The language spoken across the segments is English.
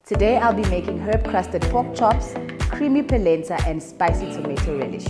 Today I'll be making herb-crusted pork chops, creamy polenta and spicy tomato relish.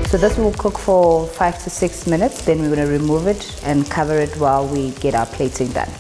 So this will cook for 5 to 6 minutes, then we're going to remove it and cover it while we get our plating done.